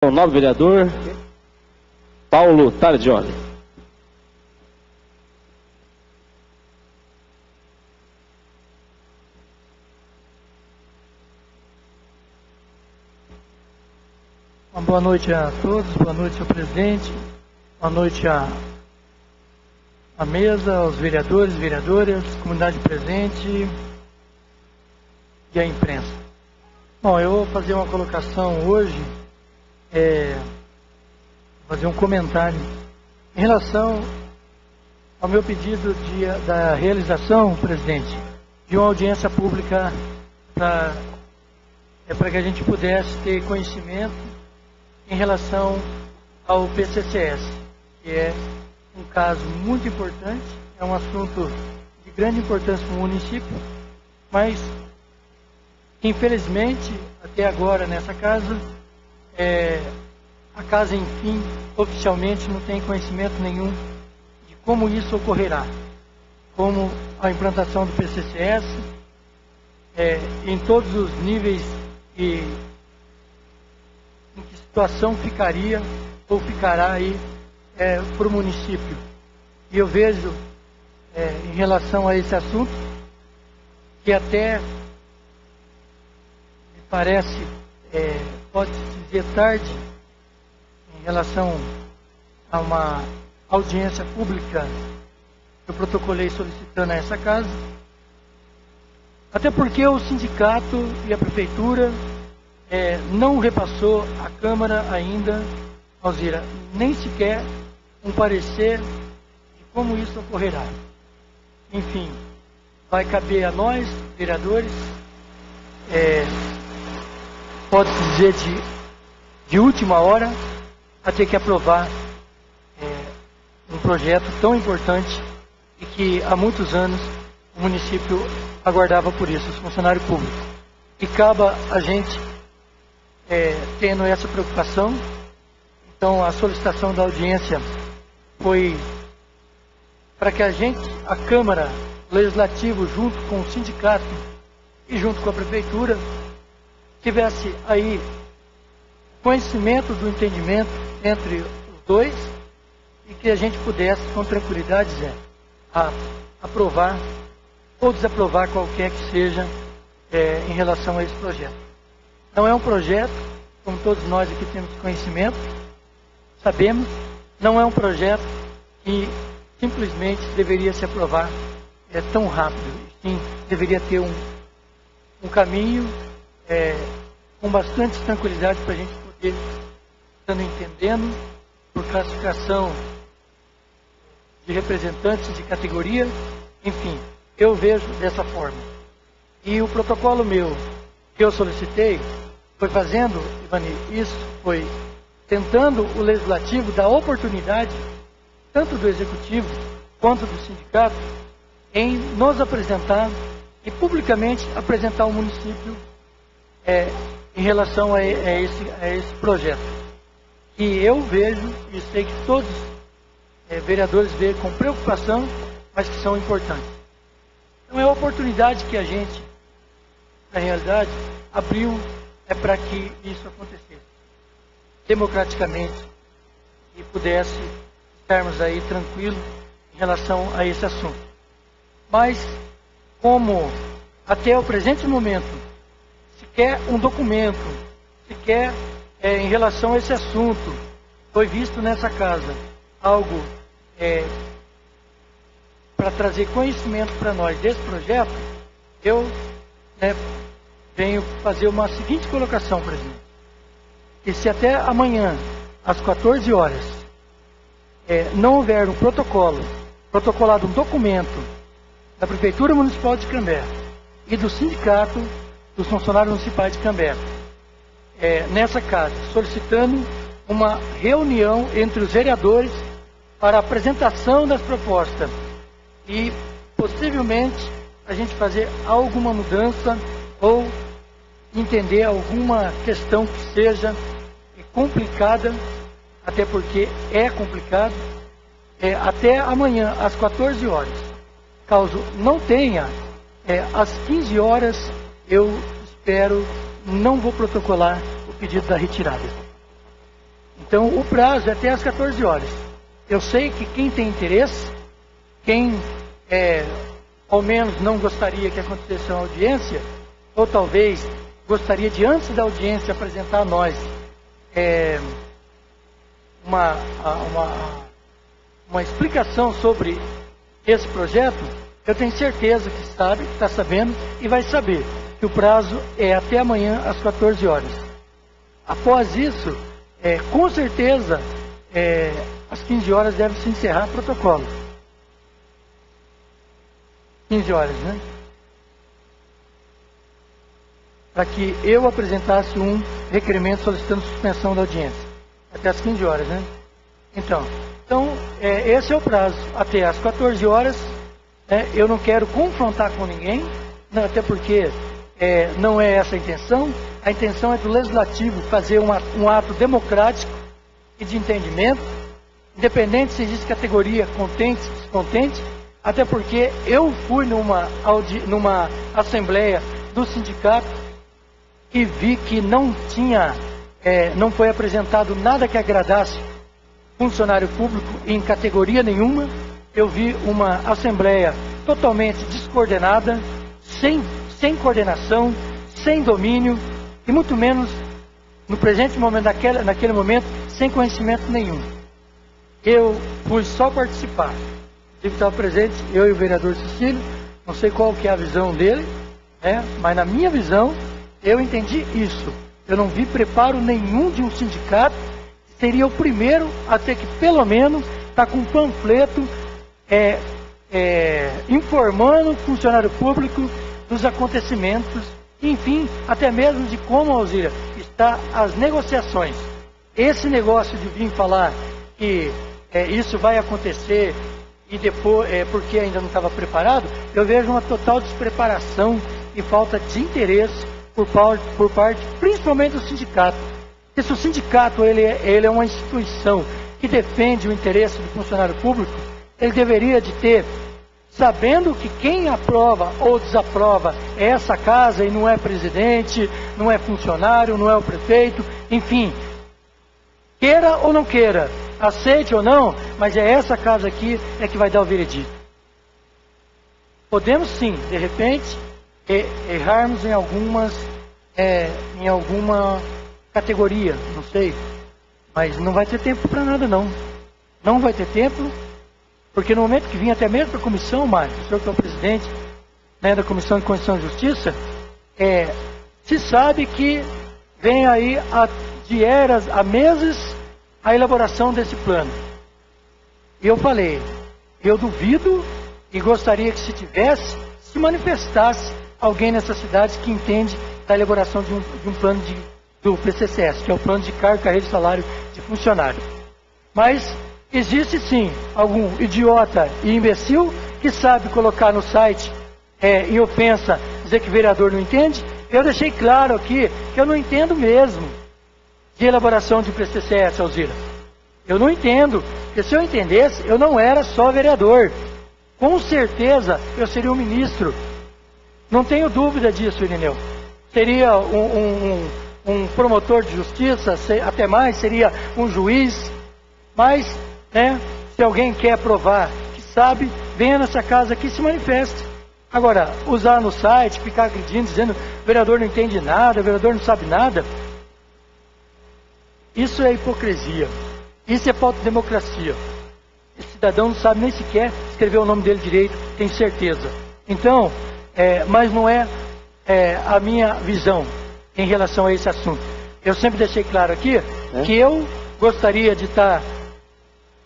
O novo vereador Paulo Tardioli. Uma boa noite a todos, boa noite ao presidente, boa noite à mesa, aos vereadores, vereadoras, comunidade presente e à imprensa. Bom, eu vou fazer uma colocação hoje, fazer um comentário em relação ao meu pedido da realização, presidente, de uma audiência pública para que a gente pudesse ter conhecimento em relação ao PCCS, que é um caso muito importante, é um assunto de grande importância para o município, mas infelizmente até agora nessa casa a casa, enfim, oficialmente não tem conhecimento nenhum de como isso ocorrerá, como a implantação do PCCS em todos os níveis em que situação ficaria ou ficará aí para o município. E eu vejo em relação a esse assunto que até me parece, pode-se dizer tarde, em relação a uma audiência pública que eu protocolei solicitando a essa casa, até porque o sindicato e a prefeitura não repassou à Câmara ainda, Alzira, nem sequer um parecer de como isso ocorrerá. Enfim, vai caber a nós, vereadores, pode-se dizer de última hora, a ter que aprovar um projeto tão importante e que há muitos anos o município aguardava por isso, os funcionários públicos. E cabe a gente tendo essa preocupação. Então a solicitação da audiência foi para que a Câmara Legislativa, junto com o sindicato e junto com a prefeitura, tivesse aí conhecimento do entendimento entre os dois e que a gente pudesse com tranquilidade aprovar ou desaprovar qualquer que seja em relação a esse projeto. Não é um projeto, como todos nós aqui temos conhecimento, sabemos, não é um projeto que simplesmente deveria se aprovar tão rápido. Sim, deveria ter um caminho com bastante tranquilidade para a gente poder, estando entendendo, por classificação de representantes de categoria, enfim, eu vejo dessa forma. E o protocolo meu, que eu solicitei, foi fazendo, Ivani, isso foi tentando o Legislativo dar oportunidade, tanto do Executivo quanto do Sindicato, em nos apresentar e publicamente apresentar o município em relação a esse projeto. Que eu vejo e sei que todos vereadores veem com preocupação, mas que são importantes. Então é a oportunidade que a gente, na realidade, abriu para que isso acontecesse democraticamente e pudesse estarmos aí tranquilos em relação a esse assunto. Mas, como até o presente momento sequer um documento, sequer em relação a esse assunto foi visto nessa casa algo para trazer conhecimento para nós desse projeto, eu venho fazer uma seguinte colocação, presidente. Que se até amanhã, às 14 horas, não houver um protocolado um documento da Prefeitura Municipal de Cambé e do Sindicato dos Funcionários Municipais de Cambé, nessa casa, solicitando uma reunião entre os vereadores para a apresentação das propostas e, possivelmente, a gente fazer alguma mudança ou entender alguma questão que seja complicada, até porque é complicado, até amanhã, às 14 horas. Caso não tenha, às 15 horas, eu espero, não vou protocolar o pedido da retirada. Então, o prazo é até às 14 horas. Eu sei que quem tem interesse, quem ao menos não gostaria que acontecesse uma audiência, ou talvez gostaria de, antes da audiência, apresentar a nós uma explicação sobre esse projeto, eu tenho certeza que sabe, está sabendo e vai saber que o prazo é até amanhã às 14 horas. Após isso, com certeza, às 15 horas deve se encerrar o protocolo. 15 horas, né? Para que eu apresentasse um requerimento solicitando suspensão da audiência. Até às 15 horas, né? Então esse é o prazo. Até às 14 horas, eu não quero confrontar com ninguém, até porque não é essa a intenção. A intenção é do Legislativo fazer um ato democrático e de entendimento, independente se existe categoria contente, descontente, até porque eu fui numa assembleia do sindicato e vi que não foi apresentado nada que agradasse funcionário público em categoria nenhuma. Eu vi uma assembleia totalmente descoordenada, sem coordenação, sem domínio, e muito menos, no presente momento, naquele momento, sem conhecimento nenhum. Eu fui só participar. Eu estava presente, eu e o vereador Cecílio, não sei qual que é a visão dele, mas na minha visão, eu entendi isso. Eu não vi preparo nenhum de um sindicato. Seria o primeiro a ter que, pelo menos, estar com um panfleto informando o funcionário público dos acontecimentos, enfim, até mesmo de como, Alzira, está as negociações. Esse negócio de vir falar que isso vai acontecer e depois, porque ainda não estava preparado, eu vejo uma total despreparação e falta de interesse por parte, principalmente do sindicato. Porque se o sindicato ele é uma instituição que defende o interesse do funcionário público, ele deveria de ter, sabendo que quem aprova ou desaprova é essa casa e não é presidente, não é funcionário, não é o prefeito, enfim, queira ou não queira, aceite ou não, mas é essa casa aqui que vai dar o veredito. Podemos sim, de repente, errarmos em alguma categoria, não sei, mas não vai ter tempo para nada não. Não vai ter tempo, porque no momento que vim até mesmo para a comissão, Mário, o senhor que é o presidente da Comissão de Constituição e Justiça, se sabe que vem aí de eras a meses a elaboração desse plano. E eu falei, eu duvido e gostaria que se manifestasse alguém nessa cidade que entende da elaboração de um plano do PCCS, que é o plano de cargo, carreira e salário de funcionário. Mas existe sim algum idiota e imbecil que sabe colocar no site em ofensa, dizer que o vereador não entende. Eu deixei claro aqui que eu não entendo mesmo de elaboração de PCCS, Alzira. Eu não entendo, porque se eu entendesse, eu não era só vereador. Com certeza eu seria um ministro. Não tenho dúvida disso, Irineu. Seria um promotor de justiça, até mais, seria um juiz. Mas, se alguém quer provar que sabe, venha nessa casa aqui e se manifeste. Agora, usar no site, ficar agredindo, dizendo o vereador não entende nada, o vereador não sabe nada, isso é hipocrisia. Isso é falta de democracia. Esse cidadão não sabe nem sequer escrever o nome dele direito, tenho certeza. Então, mas não é a minha visão em relação a esse assunto. Eu sempre deixei claro aqui que eu gostaria de estar,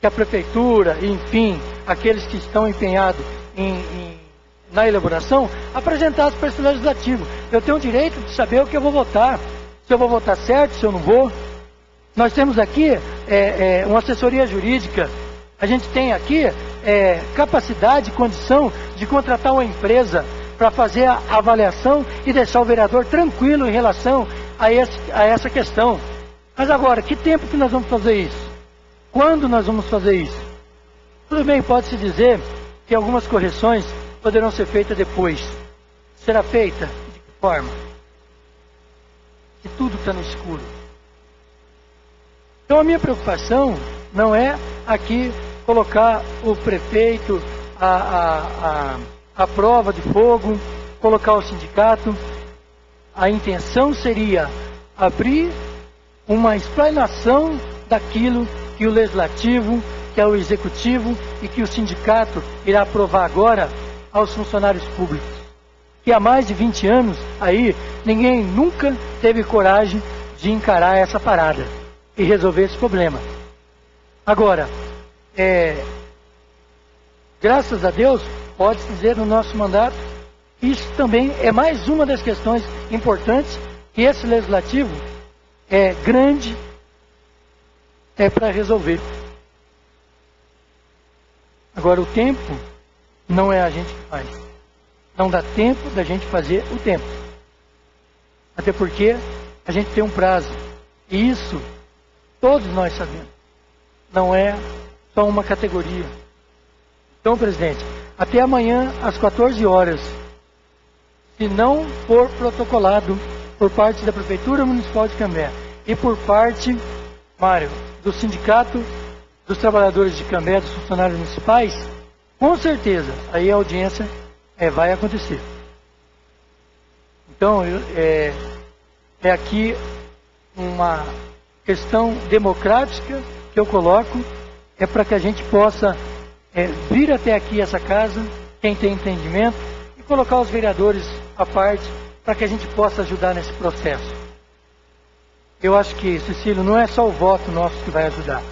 que a prefeitura, enfim, aqueles que estão empenhados na elaboração, apresentassem para esse legislativo. Eu tenho o direito de saber o que eu vou votar, se eu vou votar certo, se eu não vou. Nós temos aqui uma assessoria jurídica, a gente tem aqui capacidade, condição de contratar uma empresa para fazer a avaliação e deixar o vereador tranquilo em relação a essa questão. Mas agora, que tempo que nós vamos fazer isso? Quando nós vamos fazer isso? Tudo bem, pode-se dizer que algumas correções poderão ser feitas depois. Será feita? De que forma? Que tudo está no escuro. Então a minha preocupação não é aqui colocar o prefeito a prova de fogo, colocar o sindicato. A intenção seria abrir uma explanação daquilo que o legislativo, que é o executivo e que o sindicato irá aprovar agora aos funcionários públicos. Que há mais de 20 anos aí, ninguém nunca teve coragem de encarar essa parada e resolver esse problema. Agora, graças a Deus, pode-se dizer no nosso mandato, isso também é mais uma das questões importantes que esse legislativo é grande para resolver. Agora, o tempo não é a gente que faz. Não dá tempo da gente fazer o tempo. Até porque a gente tem um prazo. E isso, todos nós sabemos. Não é só uma categoria. Então, presidente, até amanhã, às 14 horas, se não for protocolado por parte da Prefeitura Municipal de Cambé e por parte, Mário, do Sindicato dos Trabalhadores de Cambé, dos funcionários municipais, com certeza, aí a audiência vai acontecer. Então, é aqui uma questão democrática que eu coloco, é para que a gente possa vir até aqui essa casa, quem tem entendimento, e colocar os vereadores à parte, para que a gente possa ajudar nesse processo. Eu acho que, Cecílio, não é só o voto nosso que vai ajudar.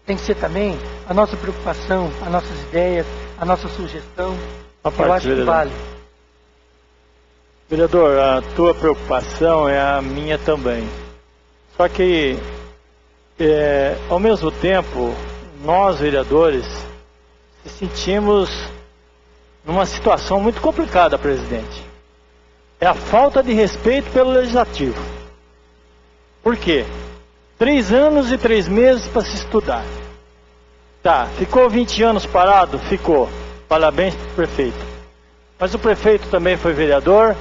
Tem que ser também a nossa preocupação, as nossas ideias, a nossa sugestão. Eu acho que vale. Vereador, a tua preocupação é a minha também. Só que, ao mesmo tempo, nós, vereadores, se sentimos numa situação muito complicada, presidente. É a falta de respeito pelo Legislativo. Por quê? 3 anos e 3 meses para se estudar. Tá, ficou 20 anos parado? Ficou. Parabéns para o prefeito. Mas o prefeito também foi vereador,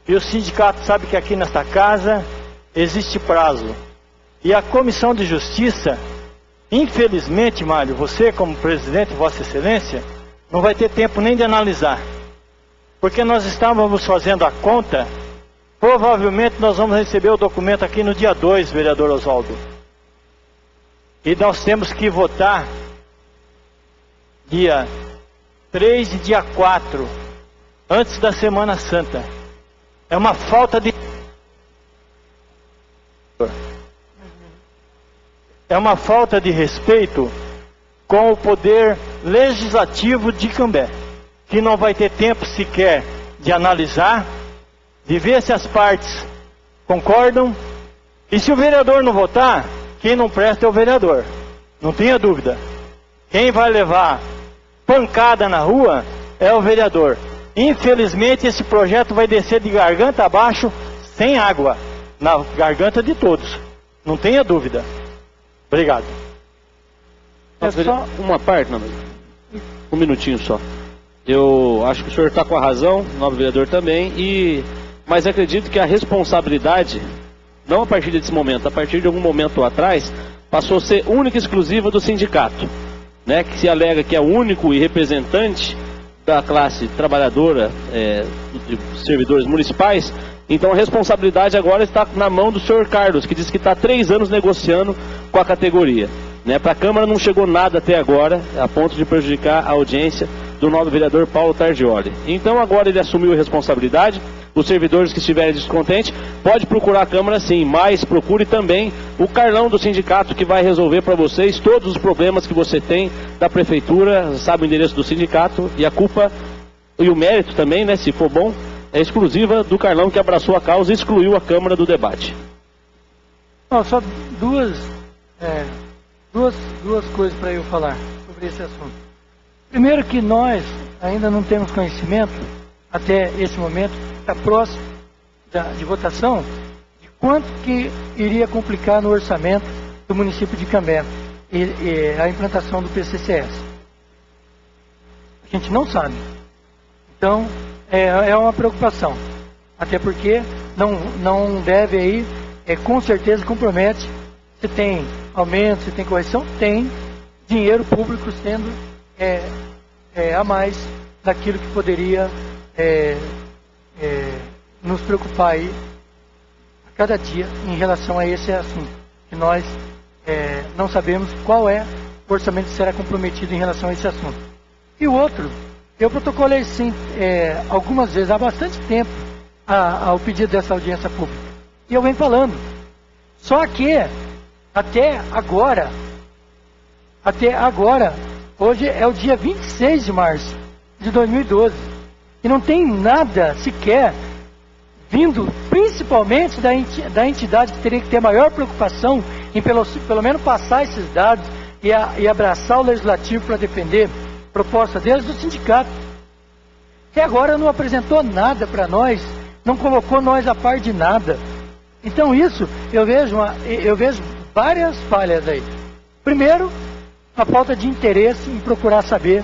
e o sindicato sabe que aqui nesta casa existe prazo. E a Comissão de Justiça, infelizmente, Mário, você como presidente, Vossa Excelência, não vai ter tempo nem de analisar. Porque nós estávamos fazendo a conta, provavelmente nós vamos receber o documento aqui no dia 2, vereador Oswaldo. E nós temos que votar dia 3 e dia 4, antes da Semana Santa. É uma falta de... É uma falta de respeito com o poder legislativo de Cambé, que não vai ter tempo sequer de analisar, de ver se as partes concordam. E se o vereador não votar, quem não presta é o vereador. Não tenha dúvida. Quem vai levar pancada na rua é o vereador. Infelizmente, esse projeto vai descer de garganta abaixo, sem água, na garganta de todos. Não tenha dúvida. Obrigado. É só uma parte, não, um minutinho só. Eu acho que o senhor está com a razão, o nobre vereador também, mas acredito que a responsabilidade, não a partir desse momento, a partir de algum momento atrás, passou a ser única e exclusiva do sindicato, né, que se alega que é o único e representante da classe trabalhadora, dos servidores municipais. Então a responsabilidade agora está na mão do senhor Carlos, que diz que está 3 anos negociando com a categoria. Para a Câmara não chegou nada até agora, a ponto de prejudicar a audiência do nobre vereador Paulo Targioli. Então agora ele assumiu a responsabilidade. Os servidores que estiverem descontentes, pode procurar a Câmara sim, mas procure também o Carlão do sindicato, que vai resolver para vocês todos os problemas que você tem da prefeitura, sabe o endereço do sindicato, e a culpa e o mérito também, né, se for bom, é exclusiva do Carlão, que abraçou a causa e excluiu a Câmara do debate. Não, só duas coisas para eu falar sobre esse assunto. Primeiro, que nós ainda não temos conhecimento, até esse momento, está próximo de votação, de quanto que iria complicar no orçamento do município de Cambé e a implantação do PCCS. A gente não sabe. Então, é uma preocupação. Até porque não deve aí, com certeza compromete. Você tem aumento, se tem correção, tem dinheiro público sendo a mais daquilo que poderia nos preocupar aí a cada dia em relação a esse assunto, que nós não sabemos qual é o orçamento que será comprometido em relação a esse assunto. E o outro, eu protocolei sim algumas vezes, há bastante tempo, ao pedido dessa audiência pública. E eu venho falando. Só que, até agora, hoje é o dia 26 de março de 2012, e não tem nada sequer vindo, principalmente da entidade que teria que ter maior preocupação em pelo menos passar esses dados e abraçar o legislativo para defender a proposta deles, do sindicato. Até agora não apresentou nada para nós, não colocou nós a par de nada. Então isso, eu vejo várias falhas aí. Primeiro, a falta de interesse em procurar saber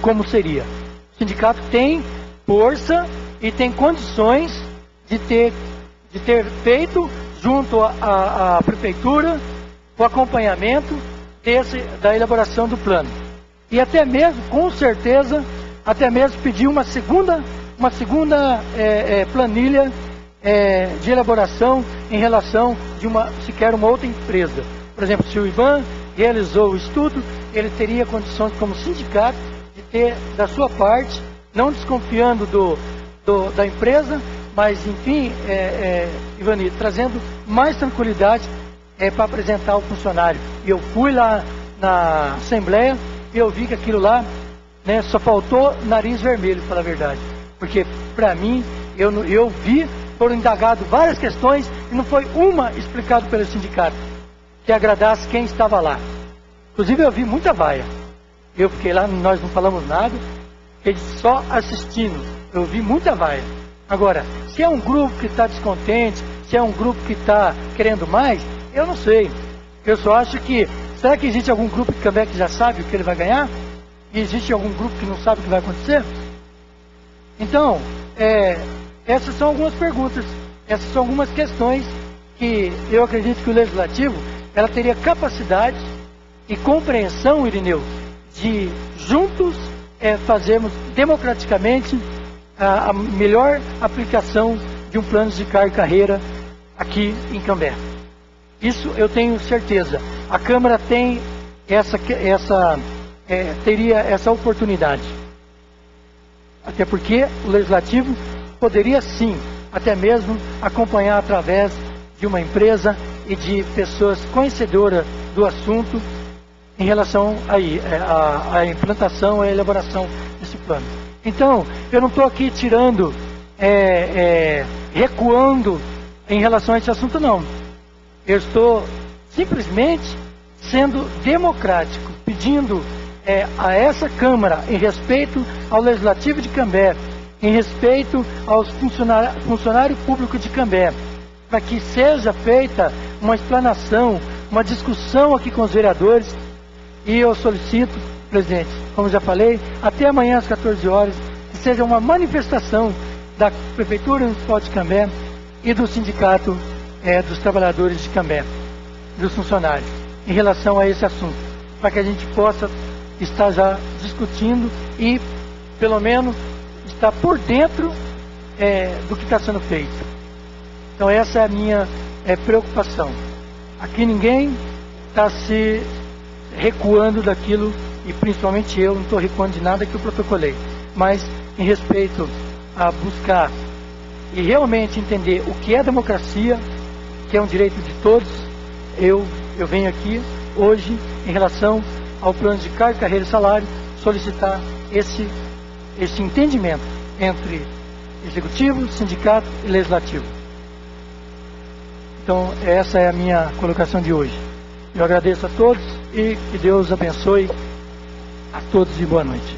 como seria. O sindicato tem força e tem condições de ter feito, junto à prefeitura, o acompanhamento da elaboração do plano. E até mesmo, com certeza, pedir uma segunda planilha de elaboração em relação de sequer uma outra empresa. Por exemplo, se o Ivan realizou o estudo, ele teria condições como sindicato de ter da sua parte, não desconfiando da empresa, mas enfim, Ivani, trazendo mais tranquilidade para apresentar ao funcionário. E eu fui lá na Assembleia e eu vi que aquilo lá, né, só faltou nariz vermelho, para falar a verdade. Porque, para mim, eu vi, foram indagadas várias questões e não foi uma explicada pelo sindicato que agradasse quem estava lá. Inclusive, eu vi muita vaia. Eu fiquei lá, nós não falamos nada, fiquei só assistindo. Eu vi muita vaia. Agora, se é um grupo que está descontente, se é um grupo que está querendo mais, eu não sei. Eu só acho que, será que existe algum grupo de Cambé que já sabe o que ele vai ganhar? E existe algum grupo que não sabe o que vai acontecer? Então, essas são algumas perguntas, essas são algumas questões que eu acredito que o Legislativo, ela teria capacidade e compreensão, Irineu, de juntos fazermos democraticamente a melhor aplicação de um plano de carga e carreira aqui em Cambé. Isso eu tenho certeza. A Câmara tem teria essa oportunidade. Até porque o Legislativo poderia sim, até mesmo acompanhar através de uma empresa e de pessoas conhecedoras do assunto em relação à implantação e à elaboração desse plano. Então, eu não estou aqui recuando em relação a esse assunto, não. Eu estou simplesmente sendo democrático, pedindo a essa Câmara, em respeito ao Legislativo de Cambé, em respeito aos funcionários públicos de Cambé, para que seja feita uma explanação, uma discussão aqui com os vereadores. E eu solicito, presidente, como já falei, até amanhã às 14 horas, que seja uma manifestação da Prefeitura Municipal de Cambé e do Sindicato dos Trabalhadores de Cambé, dos funcionários, em relação a esse assunto, para que a gente possa estar já discutindo e, pelo menos, estar por dentro do que está sendo feito. Então essa é a minha preocupação. Aqui ninguém está se recuando daquilo, e principalmente eu não estou recuando de nada que eu protocolei, mas em respeito a buscar e realmente entender o que é democracia, que é um direito de todos, eu venho aqui hoje, em relação ao plano de carga, carreira e salário, solicitar esse entendimento entre executivo, sindicato e legislativo. Então, essa é a minha colocação de hoje. Eu agradeço a todos e que Deus abençoe a todos e boa noite.